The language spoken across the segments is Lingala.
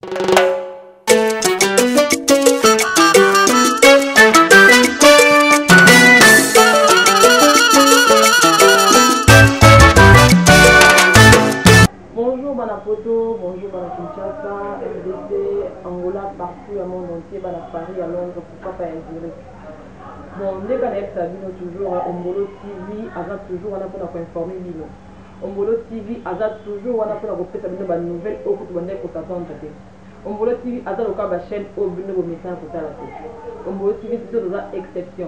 Bonjour Banapoto, bonjour Bana Kinshasa, RDC, Angola, partout au monde entier, Bana Paris, à Londres, pourquoi pas Zurich. Bon, dès qu'on est Sabino toujours, Ombolo TV, Aza toujours, on a pour informer Lino. Ombolo TV, Aza toujours, on a pour la Sabino, une nouvelle, au coup de pour t'attendre. Ombolo TV, Aza le cas de la chaîne, au Bino, au message, pour la Ombolo TV, c'est toujours une exception.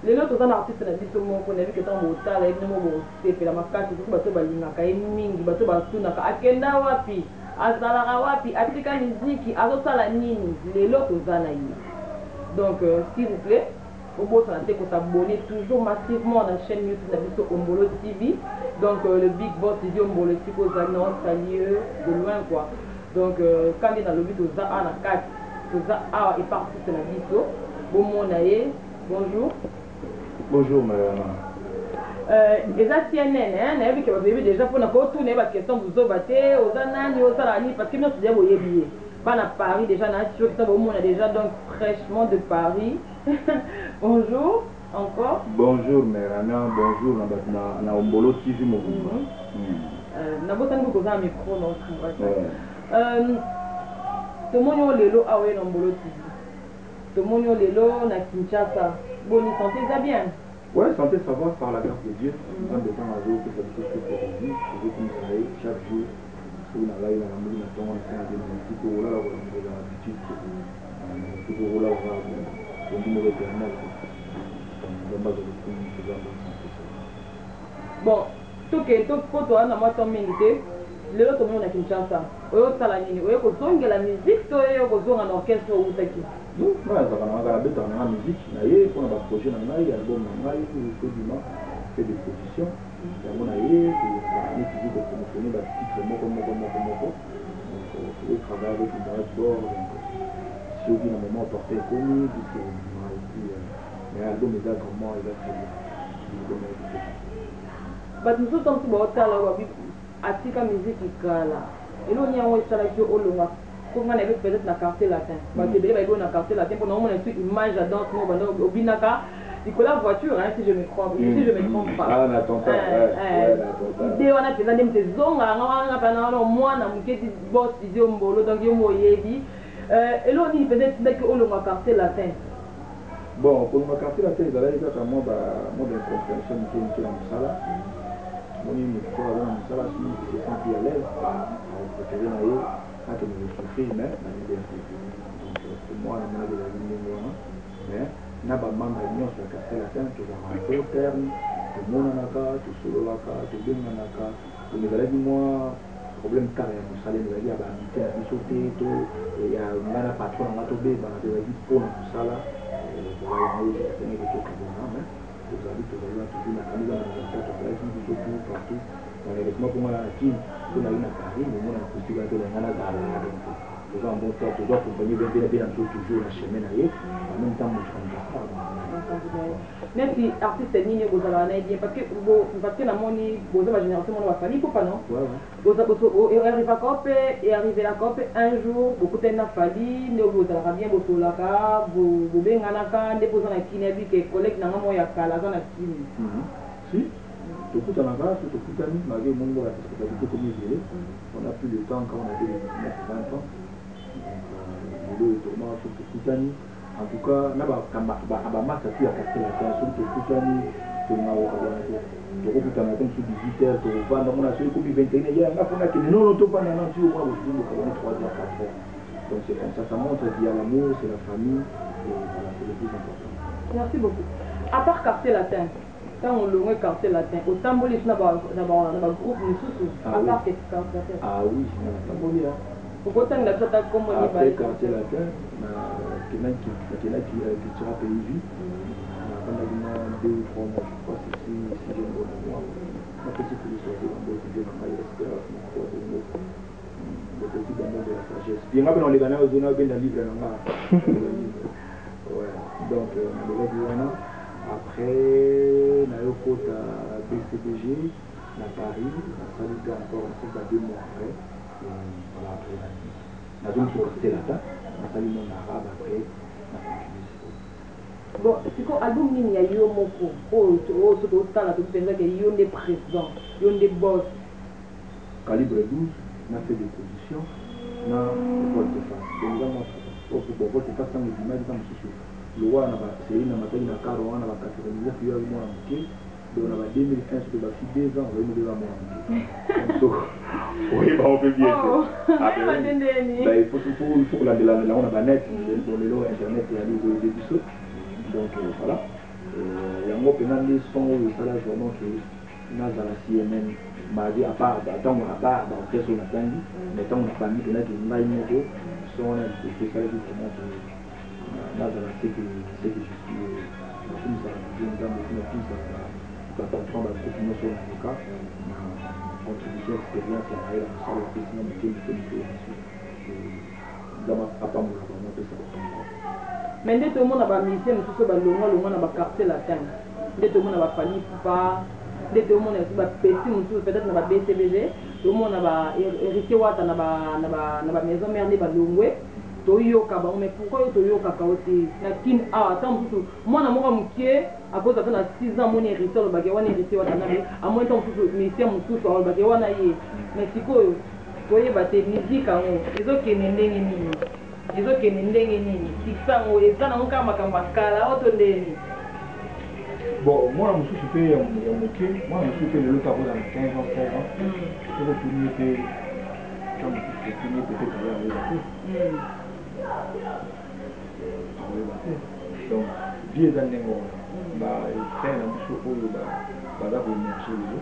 Les autres artistes na biso moko na biki tango otala ebino mo sepela makasi kuko bato balingaka ye mingi bato batunaka akenda wapi azalaka wapi atika miziki azosala nini lelo toza na ye donc s'il vous plaît obosana te s'abonner toujours massivement na chaîne YouTube na biso Ombolo TV donc le big boss dit Ombolo TV kozali na salieux de loin quoi donc quand il na lobi toza ana kati toza awa et partout na biso bomona ye bonjour. Bonjour madame. Déjà CNN, hein, que vous avez déjà pour nous tourner parce que vous avez battu aux années, aux salariés, parce que nous sommes au Yébi. Pas à Paris déjà, on a déjà donc fraîchement de Paris. Bonjour encore. Bonjour Mérana, bonjour na Ombolo TV Mouvement. Na botani ko za micro non tout. To monyo lelo awe na Ombolo TV. To monyo lelo na Kinshasa. Bonne santé, ça bien? Ouais, santé, ça va par la grâce de Dieu. Dans des temps à jour, que ça peut être pour vous, je vais comme chaque jour. Si on a là, il a la mouille, on a fait un petit peu là, on a l'habitude. Tout pour là, on a un numéro éternel. Bon, tout que tout pour toi, on a moi ton minute. Le lot on a Kinshasa. Oyo sala nini? Oyo ko zonga la musique, to oyo ko zonga na orchestre ou taki. Non, ça va na bête na musique. Na ye pour na projet na ngai, album na ngai, tout du mal, fait des positions. Ya mona ye, ni toujours de promotionner la titre moko. Donc il travaille avec une base bord. Si au bout d'un moment porté connu, puisque mais l'album est là vraiment, il a très bien. But nous sommes tous au tala wabi atika musique ikala. Et là on y a un tala qui au longa. Comme on avait peut-être la carte latin. Parce que déjà il y a une carte latin pour nous on a une image à danse nous au binaka. Nicolas voiture hein si je me trompe. Si je me trompe pas. Ah n'attends pas. Idée on a fait ça des zonga on a pas non moi na muketi boss dit Ombolo donc yo moyebi. Et là on y peut-être que au longa carte latin. Bon, pour ma carte latin il y a moi d'incompréhension qui est dans ça. Mon une fois dans ça là si c'est senti à l'aise. On peut dire quand on me souffrir mais pour moi on a de la ligne mais n'a pas membre de notre carte latin qui va rentrer au terme tout le monde en a cas tout solo la cas tout bien en a cas on me dit moi problème carrière nous allons nous dire bah il a sauté tout et il y a un patron on a tombé dans la vie pour tout ça là voilà on a eu des trucs comme ça mais vous avez toujours la camisa dans la carte on a vu tout partout malheureusement pour moi la team on a eu à Paris mais moi on a postulé que dans la gare donc toujours en bon temps toujours accompagner bien toujours la chemin là en même temps moi je comprends ça même si artiste ni vous allez bien parce que la moni vous avez la génération on va faire il faut pas non vous arrivez à COP et arriver à COP un jour beaucoup de na fali ne vous allez bien vous solaka vous benganaka ne vous en a kinebi que collègue na mo ya kala za na kini si tout en avance tout malgré mon la responsabilité comme il est on a plus le temps quand on a 20 ans donc tournoi sur Kutani en tout cas na ba massa tu a capté l'attention sur Kutani sur na wakabana to kutana comme sur 18h to vendre on a sur comme 21h ya nga fona que non to pas na tu on va vous dire qu'on 3 heures 4 heures donc c'est comme ça montre qu'il y a l'amour c'est la famille et voilà c'est le plus important. Merci beaucoup. À part quartier latin quand on le quartier latin au tamboli na ba groupe mususu à part quartier latin ah oui na tamboli pourquoi tant la chata comme on après quartier latin qui sera payé pendant 2 ou 3 mois je crois si je ne me trompe pas ma petite histoire de l'ambo qui vient dans l'espérance le petit d'amour de la sagesse bien après on les gagne aux zones bien dans livre ouais donc on va dire après Nayoko à BCBG à Paris, ça a été encore 2 mois après. Voilà, après la vie. la zone pour capter la date, on a sali mon arabe après, bon, c'est quoi album nini ya yo moko ce que tala to penza que yo ne président yo ne boss calibre 12 on a fait des positions na volte face donc là on pour volte face dans l'image dans le le roi na ba c'est une matériel na caro on a ba 99 yo mo amké donc on a 2015 que ba 2 ans on va nous dire moi donc oui bah on peut bien bah il faut que la on a ba net dans le lot internet et aller de biso donc voilà yango pena nde son oyo esala vraiment ke nazala cmn madi à part ntango na part baorchestre oyo natangi mais ntango na bami pena ke ngai moko son wana esalaki vraiment ke nazala seke je suis nakumisaka nadio nzambe mpe nakumisaka bapatron bagroupe nyonso oyo nayoka na contribution expérience ya naye ya mosala opesinga moke moke biso nzambe apambola bango apesa bakombo mais nde tomona bamisien mosusu balongwalongwa na baquartier latin nde tomona bafamille pupa nde tomona esi bapesi mosusu peut-être na babcbg tomona baheritier wata na bamaison mare nde balongwe toyoka bango mais pourquoi yo toyokaka o te na kini awa ata mosusu mwana moko mokie akoza ata na 6 ans moni héritier alobake wana héritier wata nabe amoni ntango mosusu misien mosusu alobake wana ye mais sikoyo toyeba te miziki yango ezokende ndenge nini ezokende ndenge nini tisango eza nango kaka makambo ya kala oto ndeni bon mwana mosusu mpe ya moke mwana mosusu mpe lelo takoza na 15 ans 16 ans tokotuni mpe ta mosusu totuni peut-être akoyeba te akoyeba te donc vie eza ndenge wana bafrère na biso oyo baza koemerge lelo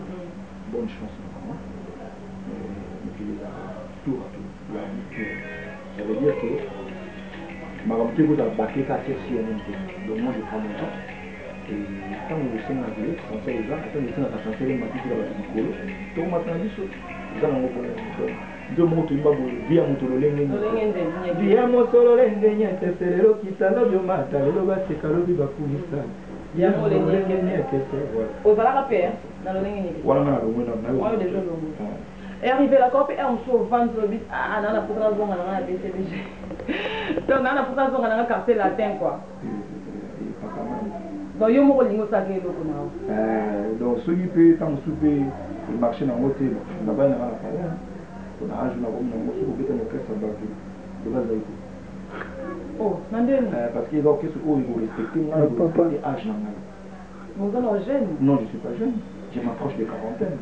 bonne chance na bango mokili ezaka tour à tour ya moke ça veut dire que makambo te kozala bake ka tierci ya nini te donc moi je prends mon temps et ntango osengaka vele sancer eza ntango esengaka sancer ematitila bato likolo tokomata na biso eza nango mpona nzo moko toyimba boye vi ya moto lolenge vi ya moto lolenge nyekese lelo kita lobi omata lelo baseka lobi bakumisa ozalaka mpe na lolenge nyekese wana nga na longwe arrivé la copie et on se vend le bit ah nana pour la zone na BCBG donc nana pour la zone na quartier latin quoi donc yo moko lingo saké loko na donc celui peut tant souper le marché na moté na ba na la parole on a âge na comme na moto ko beta na kessa ba to ba zaiko oh nandeni parce que donc qu'est-ce qu'on il respecter moi je âge na ngai vous êtes jeune non je suis pas jeune je m'approche de quarantaine.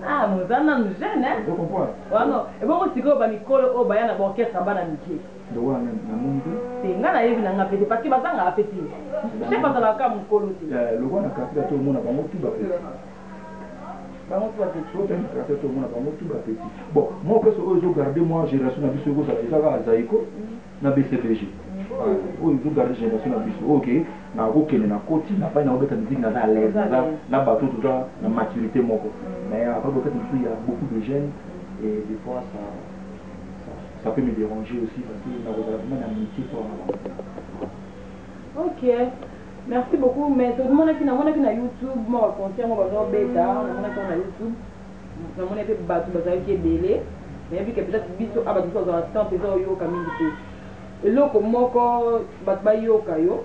Ah, nous allons nous jeune, hein? Vous comprenez? Ouais, non. Et bon, si vous avez mis au bayan à l'orchestre à Banamiki. De quoi, même, la monde? C'est un gars qui n'a pas fait parce qu'il va s'en faire. Je sais pas si la cam ou le roi n'a pas fait tout le monde à Bamotu. Tout le monde à Bamotu. Bon, moi, parce que j'ai gardé moi, j'ai reçu la biseau à Zaïko, na BCBG. Oh, ils ont gardé génération na biso. OK, na okene na koti na pas na obeta musique na à l'aise, na bateau tout ça, na maturité moko. Mais après peut-être il y a beaucoup de jeunes et des fois ça peut me déranger aussi parce que na vraiment na amitié pour OK. Merci beaucoup. Mais tout le monde qui na YouTube, moi concert moi ba beta, na YouTube. Na mona pe batu bazali ki belé. Mais puis que peut-être biso abatu so za temps peso yo kamingi te. Eloko moko bato bayoka yo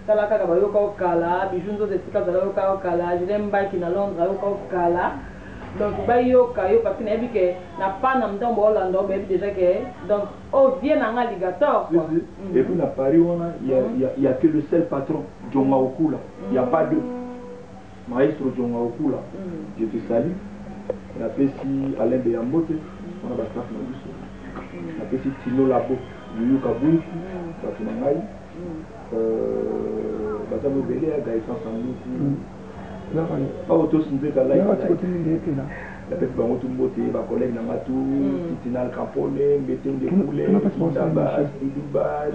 tala kaka bayoka okala bijou nzoto esika zala yoka okala Julien Mbaki na Londres ayoka okala donc bayoka yo parce que nayebi ke na pana mtambo olanda obebi déjà que donc ovie na nga ligator quoi. Et puis na Paris il y a que le seul patron Djonga Okula, il y a pas deux maestro Djonga Okula. Je te salue. Na pesi Alain de Yambote on a staff na biso na pesi Tino Labo Yuyu Kabuku, Batumangai, Batamo Belé, Gaëtan Samoukou, Auto Sindeka Lai, la peste Bamotu Mbote, ma collègue Namatou, Titinal Campone, Mbete Ndekoulé, Ndabas, Didubas,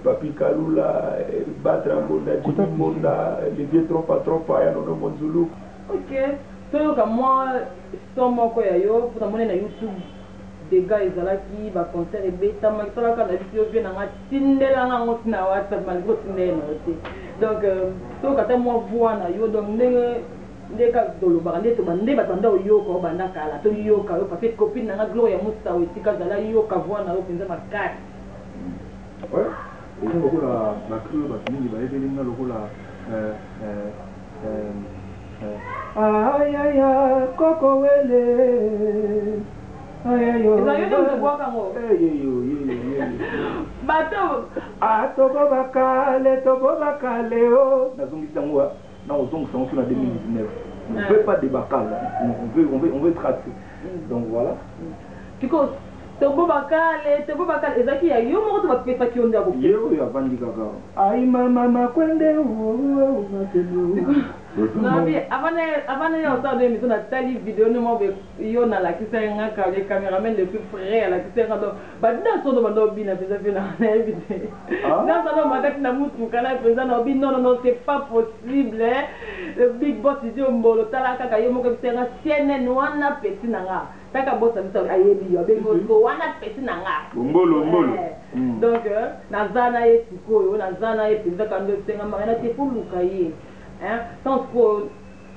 Papi Kalula, Batra Mbonda, Jimmy Mbonda, les vieux Tropa, Yanono Monzulu. Ok, donc moi, sans mon koyayo, pour t'amener na YouTube. Des gars ezalaki ba concert ebeta makitala kana biso bien nga tindela nga ngoti na WhatsApp malgré tindela na te donc to kata moi voix na yo donc ndenge ndeka doloba nde to bande batanda oyoka obanda kala to yoka yo parce que copine nanga Gloria Musta otika zala yoka voix na yo penza makati ouais et donc lokola ba cru ba mingi ba evelinga lokola ay ay ay koko wele ay ay yo eza yo ndio boa kango yo bato tobo bakale o nazongisa ngo na ozongisa ngo na 2019 on ne veut pas de bakale on veut tracer donc voilà because tobo bakale ezaki ya yo moko to bapesa ki onda ko yo ya vandi kaka ai mama kwende nabi avane ya otado emiso na tali video ne mo be yo na la kisa nga ka le cameraman le plus frère la kisa nga do badda so do bando bina pesa pena na éviter dans ça no madaki na mutu kana pesa na obi non c'est pas possible le big boss dit mbolo tala kaka yo mo ko pesa CNN wana pesi na nga taka boss amisa ayebi yo bengo ko wana pesi na nga mbolo donc na zana ye sikoyo na zana ye pesa kando pesa ngama na te pour lukaye sans que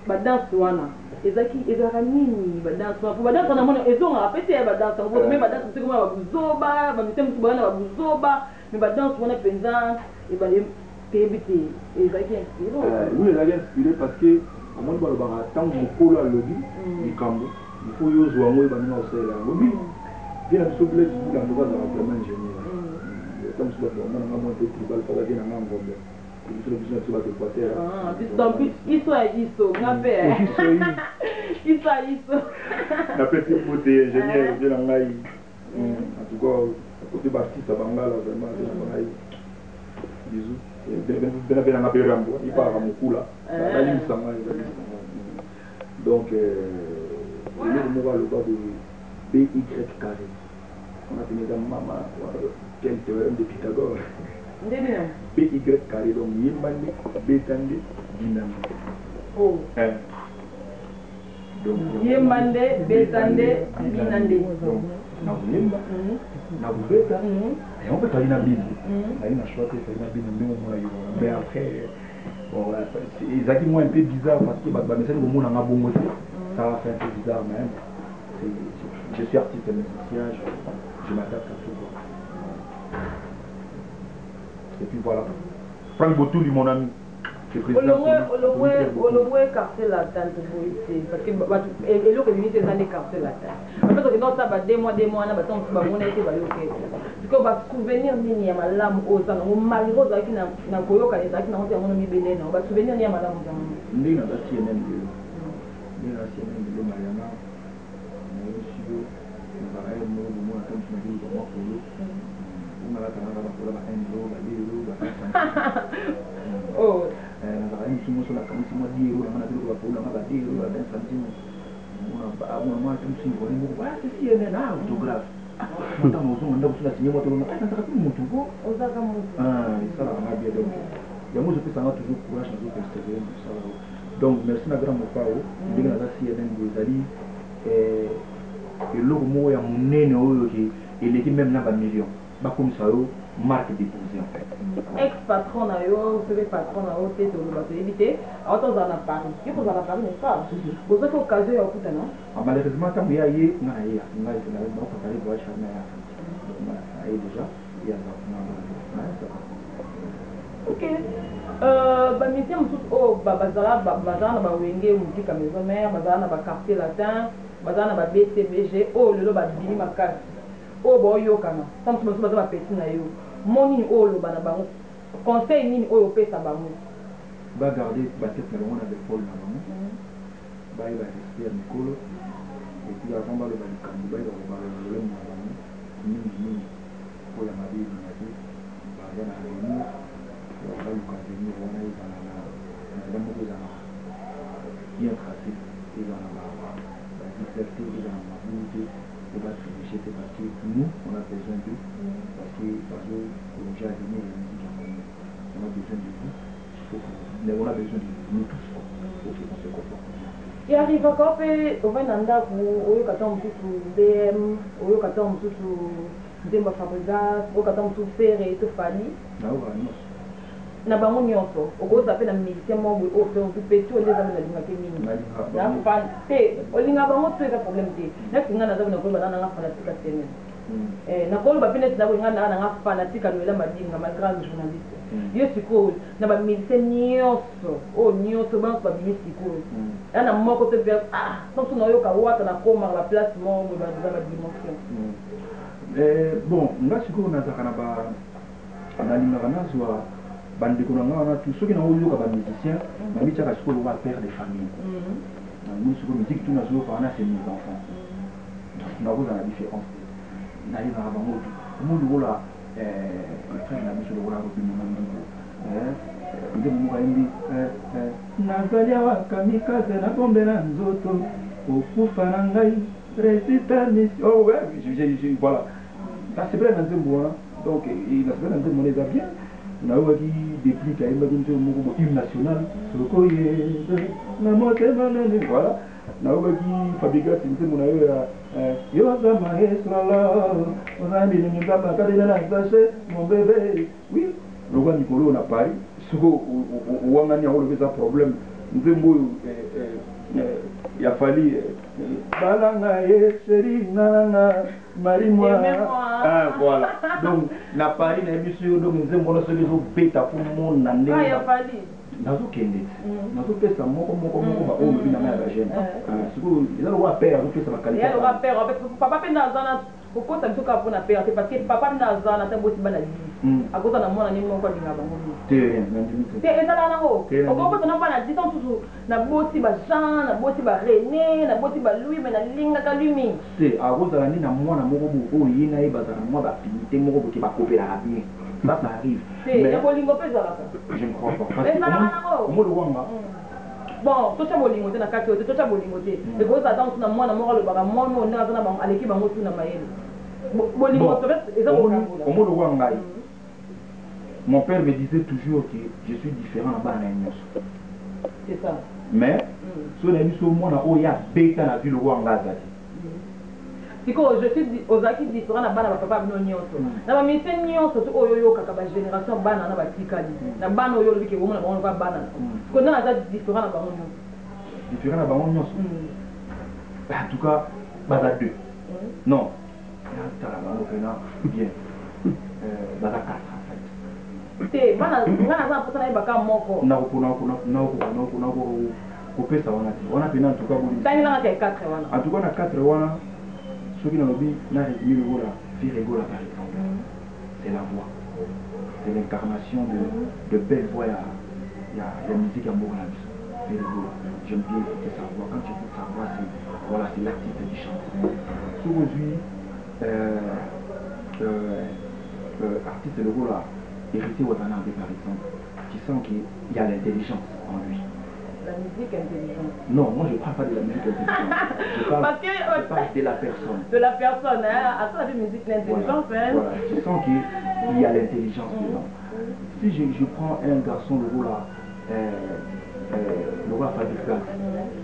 badance wana ezaka nini badance wana badance na mona ezonga apete ya badance ngo mais badance c'est comme babuzoba ba mitem subana babuzoba mais badance wana penza e ba tebiti ezaki inspiré oui ezaki inspiré parce que amoni balobaka ntango mokolo alobi likambo il faut yozwa ngo ebandinga kosala lobi vie na biso bled bula ndo bazala vraiment ingénieur ntango mosu bato bamonanga mwa te tribal kaka vie nanga ngombe donc iso ngape iso na petit bout ingénieur de la ngai en tout cas côté artiste bangala vraiment de la ngai bisous ben na perambo il part à mukula la ligne sanga donc le mot le bas de BY carré on a tenu dans maman quel théorème de Pythagore BY carré donc yembande betande binande oh donc yembande betande binande donc na yemba na beta et on peut aller na bin na une choix que na bin mais on yo mais après bon ils a dit moi un peu bizarre parce que ba message au monde na bongo ça va faire un peu bizarre même je suis artiste musicien je m'adapte à tout. Et puis voilà. Franck Botouli, mon ami. Olowe quartier latin parce que et l'autre minute c'est des quartier latin. En fait on ça ba 2 mois na ba ton ba mona été ba yoke. Parce que ba souvenir nini ya malamu oza na maliro za kina na koyoka za kina hote ngono mibele na ba souvenir ni ya malamu za ngono. Ndina ba CNN bilo. Ndina CNN bilo Mariana. Na yoshido na ba ayo mo mo na tantu na bilo ba ko. On a la tana ba ko la endo ba bilo ba. Oh na msumo sola kanisi mwa diro na maana tulikuwa paula maba diro na dansa mjini una mwa tumsi ngoni mungu basi CNN na autographe mta mozungu ndio kusula sinye moto na nataka tu mtu go ozaka mtu ça va bien donc ya moi je peux savoir toujours courage à d'autres extérieurs ça donc merci na grand mopao ndenge na CNN ngozali et le mot ya munene oyo ki eleki même na ba million ba comme ça yo marque déposée en fait. Ex-patron na yo, c'est patron na yo, c'est le bateau évité. Alors toi à Paris, qui vous à Paris n'est pas. Vous avez occasion à écouter non? Malheureusement tant il y a eu na ya, na donc on allait voir jamais à. Donc déjà il y a OK. Ba métier tout au bazala na ba wenge musique maison mère, bazala na ba quartier latin, bazala na ba BCBG, oh le ba bini makasi. Oh boyo kana. Tant que nous ba petit na yo. Moni olo bana bango conseil nini oyo pesa bango ba garder ba tête na bango na l'épaule na bango ba ila respirer mikolo et puis avant ba le ba likambo ba ila ba le mo na bango nini ko ya mabi na ti ba ya na réunion ba lu ka réunion wana ila na mo ko za bien tracé ila na ba liberté ila na mabuti on va tricher parce que nous on a besoin d'eux parce que le jardinier et la musique on a besoin de vous on a besoin de nous tous pour qu'on se comporte bien. Et arrive encore au Venanda pour au Katam tout DM au Katam tout Demba Fabregas au Katam tout faire et tout fali. Na o na bango nyonso okoza pe na musicien moko o petit o ndeza na linga ke mingi ya fan te olinga bango to eza problème te na kinga na zabu na koloba na nga fanatique a semaine na koloba pe neti zabu nga na nga fanatique anuela madinga malgré journaliste yo sikoyo na ba musicien nyonso o nyonso bango babimi sikoyo na moko te pe donc na yoka wata na koma la place moko ba dimension bon nga sikoyo nazaka na ba nalingaka nazwa bandeko na nga wana tu soki naoyoka bamusicien babitiaka sikoyo lokola père de famille namoni sikoyo musique tu nazoyoka wana c'est mes enfants nakozala na différence nalingaka bango tu omo lokola frère na biso lokola robinona ndiko nde momoka yembi nazali awa kamikaze na bombe na nzoto okufa na ngai résultat mission oh ouais voilà nasepela na nzembo wana donc nasepela na nzembo wana eza bien nayoki depuis kayembaki nzembo moko hymne national sokoyede na motema nene voilà nayoki fabrikasi nzembo na yo ya yoza maesala ozambi ningizamba kadena na sashe mon bébé oui lokola mikolo na paris soko owangani yango lokola eza problème nzembo oyo ya fali balanga ye chéri nanga mari moi voilà donc na paris na biso yo donc nzembo na soki ezobeta po mona ndenge nazokende nazopesa moko baoyo lobi na ngai ya bagene sikoyo eza lokola pere azopesa bakalitepapa mpe nazana kokota biso kaka mpona pere te parce que papa nazana te bosi bana lii akoza na mwana nini moko alinga bango te ezala nango okokota na bana 10 ans susu nabosi bajean nabosi barené nabosi balouis me nalingaka lui mingi te akozala nde na mwana moko bo oyo ye na ye bazala mwa bapinite moko boke bakopelaka bien ça arrive mais bolingo mpe ezalaka je ne crois pas parce que omolowanga bon tocha bolingo te na kati oyo te tocha bolingo te ekozala tantu na mwana moko alobaka mwana oyo nde aza na bango aleki bango tu na mayele bolingo eza omolowa ngai mon père me disait toujours que je suis différent na bana na nyonso c'est ça mais so na biso mwana oyo abeta na ville oyo anga azali sikoyo ozalaki différent na bana bapapa bino nyonso na bamise nyonso to oyo oyokaka bagénération bana na batikali na bana oyo olobiki omona bango lokola bana sikoyo nde naza différent na bango nyonso différent na bango nyonso en tout cas baza deux non natala bango mpena bien baza quatre te bana nga naza na mposa nayebaka moko kopesa wana te wana mpena en tout cas tangilanga te 4 wana en tout cas na 4 wana soki nalobi na résumé lokola Firegola par exemple c'est la voix c'est l'incarnation de belle voix ya musique ya mboka na biso Firegola j'aime bien écouter sa voix quand tu écoutes sa voix c'est voilà c'est l'artiste qui chante soki ozwi artiste lokola héritier Watanabe par exemple tu sens qu'il y a l'intelligence en lui. La musique intelligente. Non, moi je parle pas de la musique intelligente. Je parle de la personne. De la personne, hein. À ça la musique l'intelligence, voilà, hein. voilà, je sens qu'il y a l'intelligence dedans. Si je prends un garçon le rôle le roi Fabrice,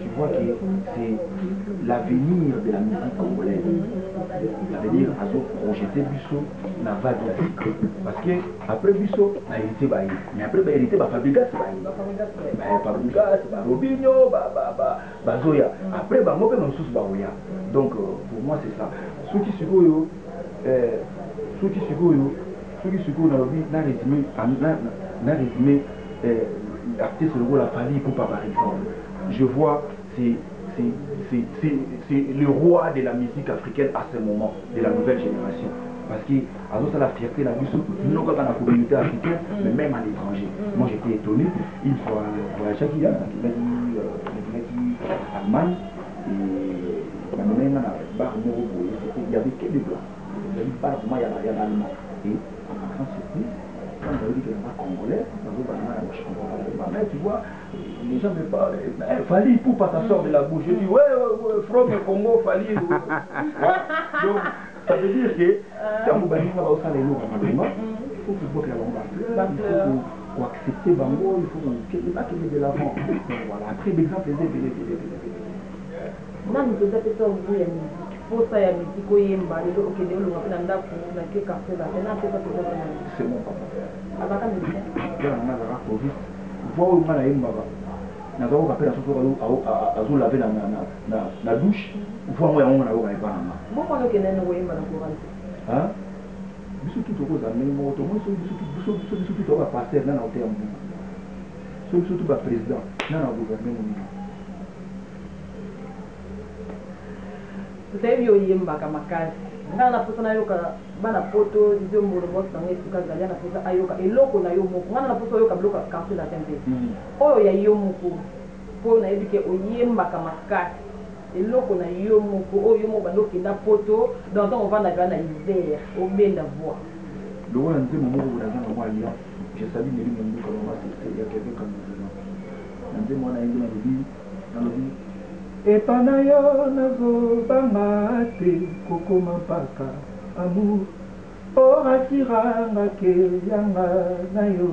tu vois que c'est l'avenir de la musique congolaise. C'est-à-dire à son projeté Busso na vague parce que après Busso na hérité ba mais après ba hérité ba Fabrice ba Robinho ba Zoya après ba mope na sous ba Oya donc pour moi c'est ça soki sikoyo na lobi na résumé artiste le rôle a fallu pour par exemple je vois c'est le roi de la musique africaine à ce moment de la nouvelle génération parce que à la fierté la musique non pas dans la communauté africaine mais même à l'étranger moi j'étais étonné une fois voyage qui a Allemagne et la même bar il y avait que des blancs il y avait pas vraiment il y a l'allemand et en grande surprise quand on dit que les Congolais, mais tu vois, les gens me parlent, Fali pour pas ça sort de la bouche. Je dis, ouais, from Congo, Fali. Donc, ça veut dire que quand vous battez là-bas au sein des lots, il faut que vous il faut accepter Bango, il faut qu'il y ait de l'avant. Voilà, après, l'exemple, les non, nous avons fait ça au bout, il y a une musique. posa ya mitiko yemba lelo okende olonga mpe na ndako na ke carte la tena pesa pesa tena c'est mon papa abaka médecin ya na za covid voix nga na yemba na zo ka pela soso azo laver na douche voix ngo yango na yo ka ipana boko no kende no yemba na courant hein biso tout ko za meni mo to mo biso tout ba passer na hôtel mo biso tout ba président na gouvernement mo tosayebi oyembaka makasi ngai naposa nayoka bana poto ndio mbolobosi nango esuka zali naposa ayoka eloko na yo moko ngai naposa oyoka biloko carte la tempe oyo ya yo moko mpo nayebi ke oyembaka makasi eloko na yo moko oyo yo moko bando okenda poto donc ntango ovandaka na hiver obenda voix lokola nzembo moko bolazanga mwa alliance jesali neli monduka mama sese ya quelqu'un comme na nzembo wana yengi nalobi epa na yo nazobanga te kokoma mpaka amour orasiranga ke yanga na yo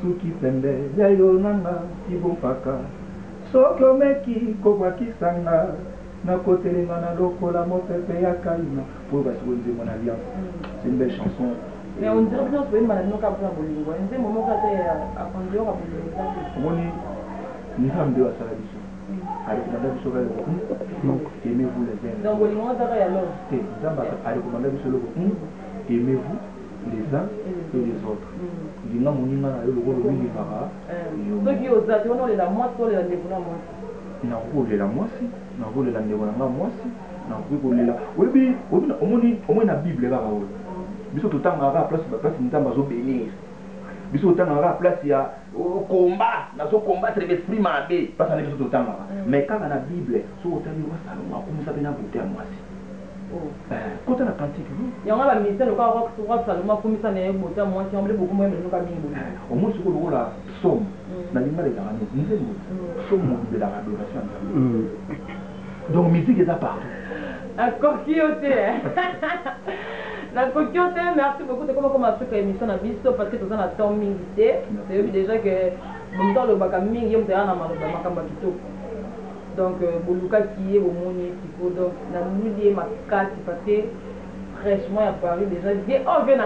suki pembe ya yo nanga tibompaka soki omeki kobwakisanga nakotelenga na lokola mopepe ya kaina po basi bonzembo na alliance c'est une belle chanson. Mais on dirait que nous pouvons mal nous capter à Bolingo. On dit moment quand à conduire à Bolingo. On ni femme de la biso. Avec la biso va donc aimez-vous les uns. Donc Bolingo ça va alors. Et Zamba a recommandé biso le aimez-vous les uns et les autres. Dinga monima na yo lokolo mingi para. Donc yo za tu on la moitié sur la ndeko na moitié. Na kolela mwasi, na kolela ndeko na mwasi, na kolela. Obi omoni na Bible ba bawo. Biso totangaka place nzamba zo bénir. Biso totangaka place ya combat, na zo combattre l'esprit mabe, parce que biso totangaka. Mais quand na Bible, so otali wa Salomon akomisa pena bote ya mwasi. Kota na cantique. Yango ba ministère le kwa Salomon akomisa na bote ya mwasi, on beaucoup moins nous ka mingi. Au moins ce que la somme na linga les garanties, nzembo. Somme de la adoration. Donc musique est à part. Encore qui était. La coquille, merci beaucoup. C'est comme Afrique émission à Bisto parce que tu as un temps mingi. C'est déjà que mon temps le bac mingi, on t'a donc Boluka qui est au monde tipo donc na nous ma carte parce que fraîchement à Paris déjà bien oh bien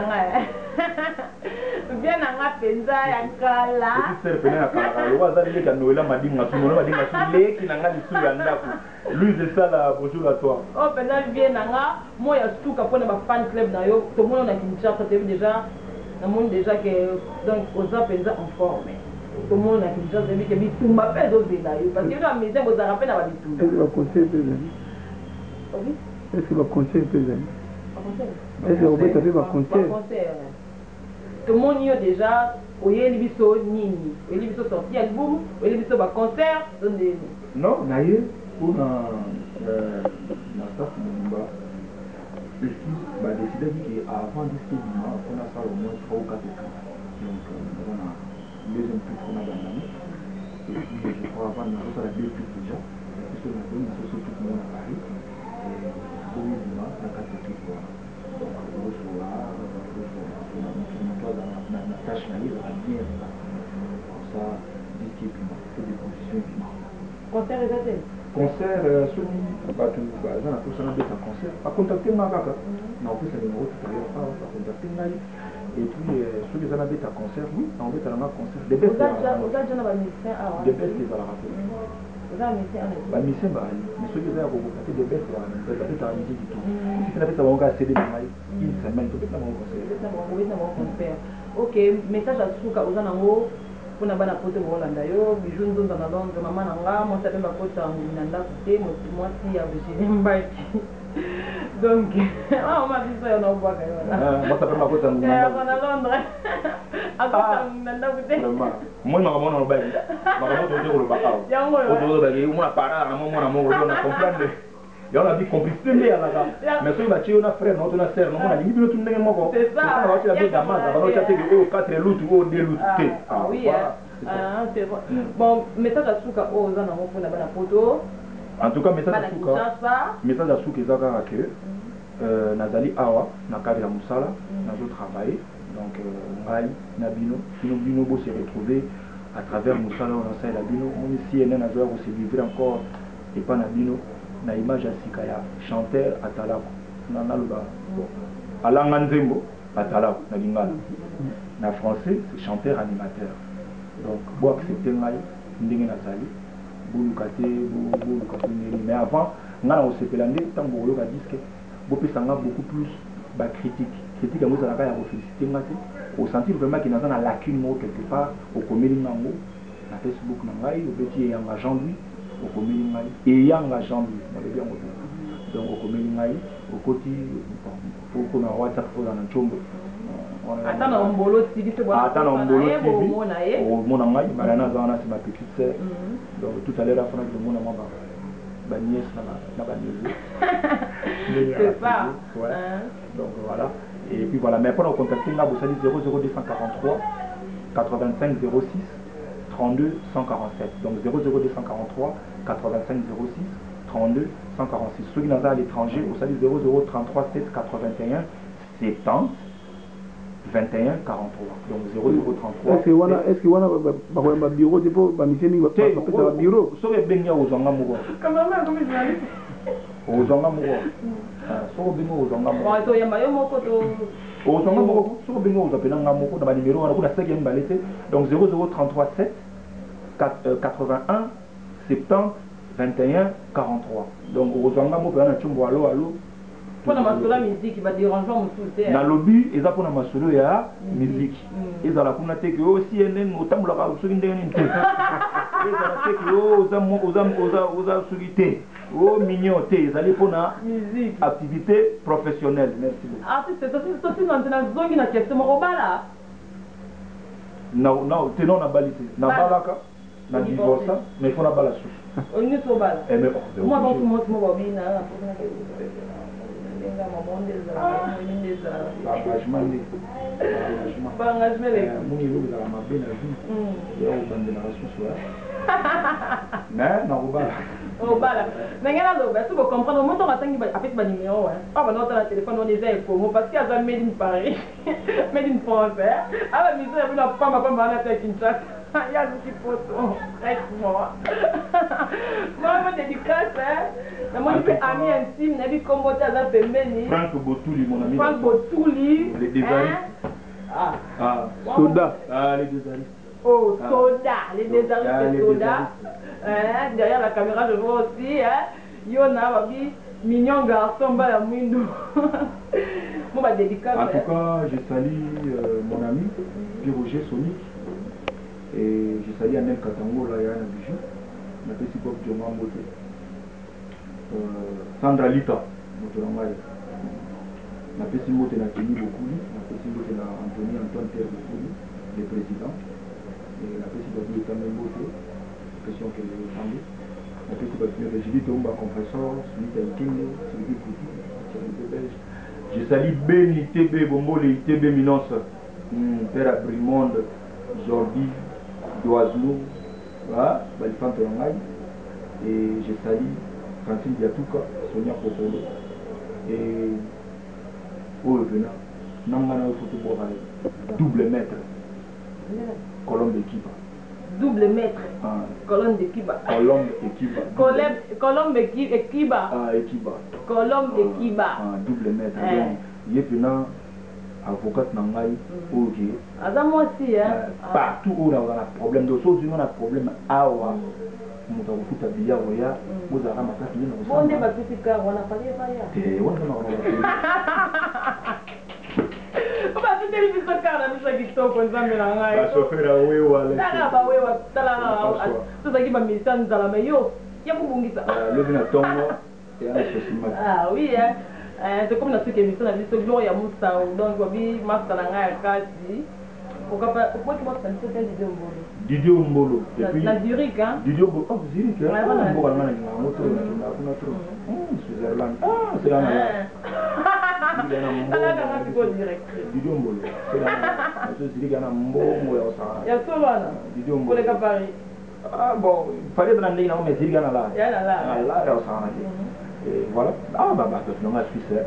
bien nanga penza ya kala c'est pena ya kala lo waza le ka noela madinga su le ki nanga lisu ya ndako lui c'est ça la bonjour à toi oh penza bien nanga moi ya suka pona ba fan club na yo to mona na Kinshasa tu déjà na monde déjà que donc aux penza en forme tout le monde a Kinshasa dit que bitumba pèse aux détails parce que la maison vous a rappelé à bitumba est-ce que va conseiller président oui est-ce que va conseiller président est-ce que vous pouvez taper va conseiller tout le monde y a déjà oye libiso nini oye libiso sorti album oye libiso ba concert donc non naye pour na staff Mumba l'équipe va décider que avant de ce moment on a ça au moins 3 ou 4 équipes donc on a deuxième plus qu'on a gagné et puis je crois avant on a deux plus déjà puisque on a donné tout le monde à Paris et au moment on a 4 équipes donc on va na tâche na hiyo bien comme ça disque piment fait des positions piment concert est concert soni batu baza na posa na beta concert a contacter nga kaka na opesa numéro tout à l'heure a contacter ngai et puis ceux qui ont beta concert oui na beta na concert de best na ba musicien ah de best les ala rappel ba musicien ba mais ceux qui ont contacter de best la beta musique du tout si na beta ba nga CD na ngai une semaine to beta na concert ok message à suka ozana ngo pour na bana pote bolanda yo bijou nzonza na Londres mama na nga moi ça pemba kota na ndako te moi si ya Virginie Mbaki donc ah on m'a dit ça on a boire quand même moi ça pemba kota na Londres à kota na ndako te moi na mona ba mama to te ko ba kawo yango o ba ke moi para na mona mo na comprendre il y a une complicité mais mais ceux qui ont frère non na sœur non on a limite tout ndenge moko c'est ça on va te la bien gamma on va te dire que 4 lutu ou 2 lutu ah oui c'est bon bon message à suka o za na mo pona bana poto en tout cas message à suka ezaka que nazali awa na cadre ya musala nazo travailler donc ngai na bino bo se retrouver à travers musala on a ça la bino on ici et nazo ko se vivre encore et pas na bino na image ya sika ya chanteur atalako naloba alanga nzembo atalako na lingala na français c'est chanteur animateur donc bo accepter ngai ndenge nazali boluka te boluka te mais avant nga na osepela nde ntango oyoka disque bopesa nga beaucoup plus bacritique critique yango ezalaka ya kofélicité nga te osentir vraiment ke naza na lacune moko quelque part okomeli ngango na Facebook na ngai obeti eyanga Jean Louis okomeli ngai eyanga Jean Louis nalobi yango te donc okomeli ngai okoti okona WhatsApp oza na nchombo ata na mbolo TV omona ngai bana naza wana c'est ma petite sœur donc tout à l'heure afana komona mwa ba nièce na ba neveu c'est ça ouais. Donc voilà et puis voilà mais pour contacter nga bosali 00243 85 06 32 147 donc 00243 85 06 32 146 ceux qui sont à l'étranger bosali 0033 7 81 70 21 43 donc 0033 est-ce que wana ba bureau tipo ba mission ni ba bureau so ke benga ozanga moko kamama comme journaliste ozanga moko so benga ozanga moko to yamba yo moko to ozanga moko so benga ozapena nga moko na ba numéro wana kuna 5e balete donc 0033 7 81 70 21 43 donc ozanga moko na chumbo allo pour la masolo musique va dérangement mosusu na lobby eza pour na masolo ya musique ezala kuna te ke aussi enen otambola ka soki ndenge nini te ezala te ke oza soki te o mignon te ezali pour na musique activité professionnelle merci beaucoup artiste c'est na zongi na question moko bala non te non na balite na balaka na divorce mais il faut na bala sous on ne so bala mais moi donc moi mo bina il y a des photos, moi. Moi, je dédicace, moi, je fais ami intime, je comme moi, tu as fait Franck Botouli, mon ami. Franck Botouli. Les désaristes. Soda. Les désaristes. Oh, Soda. Les désaristes, Soda. Derrière la caméra, je vois aussi, Yona, Babi, mignon garçon, Bala Mouindou. Moi, je dédicace. En tout cas, je salue mon ami, Roger Sonic. Et je salue Anel Katango, là, il y a un bijou. Je m'appelle Sipop Djoma Mbote. Sandra Lita, je m'appelle Simote Nakini Bokouli. Je m'appelle Simote Anthony Pierre Bokouli, le président. Et je m'appelle Sipop Djoma Mbote, question que j'ai entendue. Je m'appelle Sipop Djoma compresseur, celui qui a Ikenge, celui qui est belge. Je salue Beni TB, Bombole, TB Minos, Père Abrimonde, Jordi. Doazlo, voilà, Balifante Rangaï, et je salue Francine Diatouka, Sonia Popolo, et au revenant, Nangana Football double maître, colonne d'équipe. Double maître, colonne d'équipe. Colombe Ekiba. Colombe Ekiba. Ekiba. Colombe Ekiba. Double maître. Donc, il est venu. Avocate Nangaï, ok. Moi aussi, hein. Partout où on a un problème de choses, on a un problème à voir. Nous avons fait un billet, vous avez un matin qui est on est battu sur car on a parlé de et on a on va tout dire sur car dans ce qui sont comme ça mais là. Chauffeur à oui ou à l'aise. Là ba oui ou tala tout ça qui va me stand dans la meilleure. Il y a beaucoup de ça. Le vin à tomber et un souci. Ah oui hein. C'est comme dans ce émission la vie sur Gloria Moussa donc Bobby Master Nanga Kasi. Pourquoi tu m'as fait cette vidéo mbolo? Didier Mbolo. Et puis la Zurich hein. Didier Mbolo. Oh Zurich. On va voir la moto na trop. Switzerland. Ah, c'est là. Là là tu go direct. Didier Mbolo. C'est là. C'est Zurich na mbongo ya osara. Ya solo Didier Mbolo. Pour les Paris. Ah bon, il fallait dans l'année mais Zurich na là. Ya là. Là ya osara. Et voilà. Ah bah tu n'as Suisse.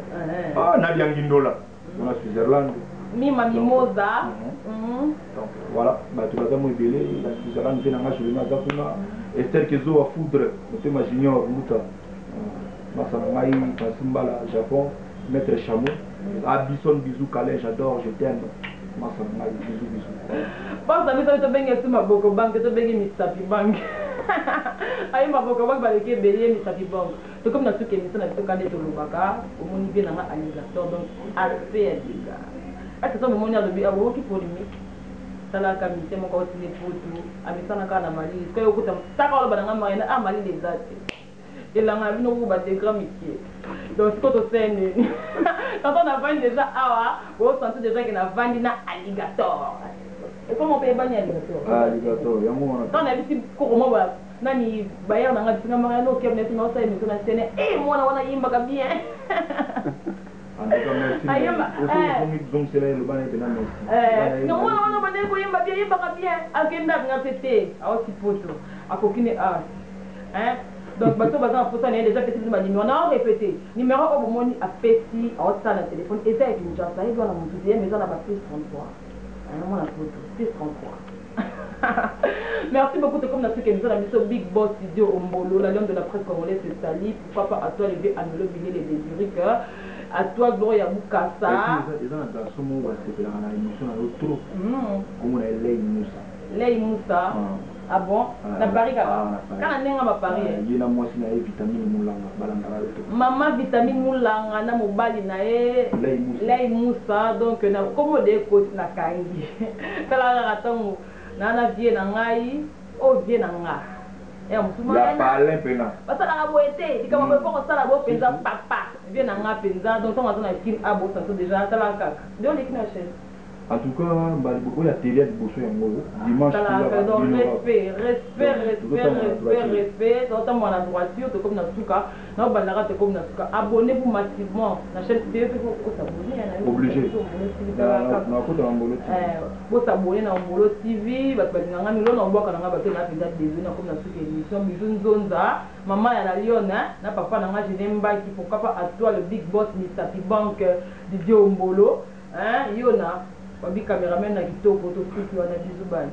Ah Nadia Ngindola. On a Switzerland. Mima Mimosa. Donc voilà, bah tu vas me belé, la Switzerland vient à jouer dans Esther Kezo à foudre, le thème junior Mouta. Masangai, Simbala, Japon, Maître Chameau. Abisson, bisous, Calais, j'adore, je t'aime. Masangai, bisous. Parce que tu bengi tu maboko bank, tu bengi misapi bank. Ayi maboko bank baleke beye misapi bank. To comme na tout émission na to kande to lubaka, au moni bien na alligator donc assez diga. Est-ce que ça me moni a lebi abo ki polémique. Sala ka mi temo ko tini putu, ami sana ka na mali. Ko yo kuta taka lo bananga marina a mali des dates. Et là on a vu nos ba de grand métier. Donc ce que tu sais quand on a vendu déjà awa, on sentit déjà qu'il a vendu na alligator. Et comment on peut ébanir alligator? Alligator, yango. Quand on a vu si comment ba nani bayar na ngati ngama no kebne tino sa émission na scène eh moi na yimba ka bien. Ayamba. Non moi ba ne ko yimba ka bien. Akenda ngapete awasi poto. Akokine a. Hein? Donc, bateau bazan pour ça, on a déjà fait ce numéro. On a répété. Numéro au moment à petit, à haute salle, téléphone. Et ça, avec une chance, il doit la monter. Mais on a pas plus 33. On a plus 33. Merci beaucoup. Comme la suite, nous avons mis Big Boss Studio Ombolo, la lion de la presse congolaise se salit. Pourquoi pas à toi, lever à nous le billet les désirés. À toi, Gloria Boukassa. Les gens dans ce moment, c'est la émission à l'autre. Comme on a Lei Moussa. Lei Moussa. Ah bon? Na Paris quand on est à Paris. Il y a moi aussi une vitamine moulanga balanga. Maman vitamine moulanga na mobali na e Lei Moussa donc na comme des côtes na kangi. Tala ratongo na vie na ngai o vie na nga. Et on se la parler pena. Parce que la boité, dit comment on peut ça la bo penza papa. Vie na nga penza donc on a na kin abo ça déjà tala kaka. Donc les kinache. En tout cas, il y a télé de Bosso Yango. Dimanche, respect. Notamment la droiture, comme dans tout cas. Non, Balara, comme dans tout cas. Abonnez-vous massivement. La chaîne TV, il faut s'abonner. Obligé. Vous s'abonner dans Mbolo TV. Parce que nous avons beaucoup de émission. Bisous Zonza. Maman, il y a la Lyon. Na papa, je n'aime pas qui pourquoi pas à toi le Big Boss Misapi Bank Didier Mbolo. Yona. Babi caméraman na kitoko to fiki wana bisou bye.